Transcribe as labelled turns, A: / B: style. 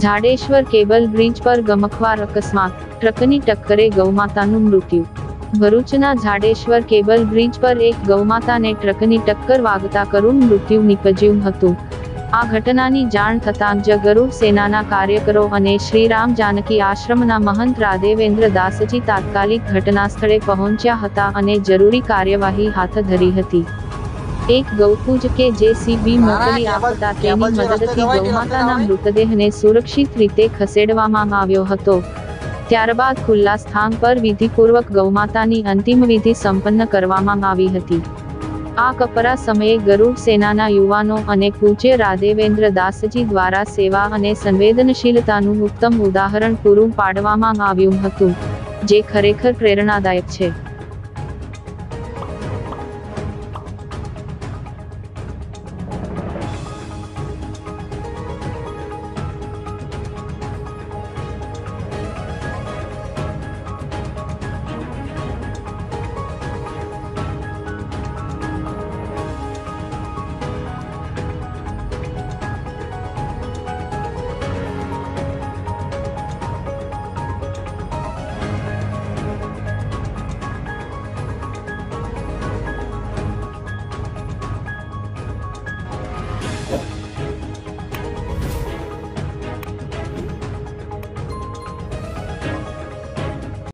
A: Jadeshwar cable bridge પર ગમખ્વાર અકસ્માત, ટ્રકની ટક્કરે ગૌમાતાનું મૃત્યુ। ભરૂચના જાડેશ્વર કેબલ બ્રિજ પર એક ગૌમાતાને ટ્રકની ટક્કર વાગતા કરુણ મૃત્યુ નિપજ્યું હતું। આ ઘટનાની જાણ થતાં જ ગરુડ સેનાના કાર્યકરો અને શ્રી રામ જાનકી આશ્રમના મહંત રાદેવેન્દ્ર દાસજી તાત્કાલિક ઘટના સ્થળે પહોંચ્યા હતા અને જરૂરી કાર્યવાહી હાથ ધરી હતી। એક ગૌપૂજ કે જેસીબી મોકલી આપતા તેની મદદથી ગૌમાતાના મૃતદેહને સુરક્ષિત રીતે ખસેડવામાં આવ્યો હતો। ત્યારબાદ ખુલ્લા સ્થાન પર વિધિપૂર્વક ગૌમાતાની અંતિમ વિધિ સંપન્ન કરવામાં આવી હતી। આ કપરા સમયે ગરુડ સેનાના યુવાનો અને પૂજ્ય રાદેવેન્દ્ર દાસજી દ્વારા સેવા અને સંવેદનશીલતાનું ઉત્તમ ઉદાહરણ પૂરું પાડવામાં આવ્યું હતું, જે ખરેખર પ્રેરણાદાયક છે।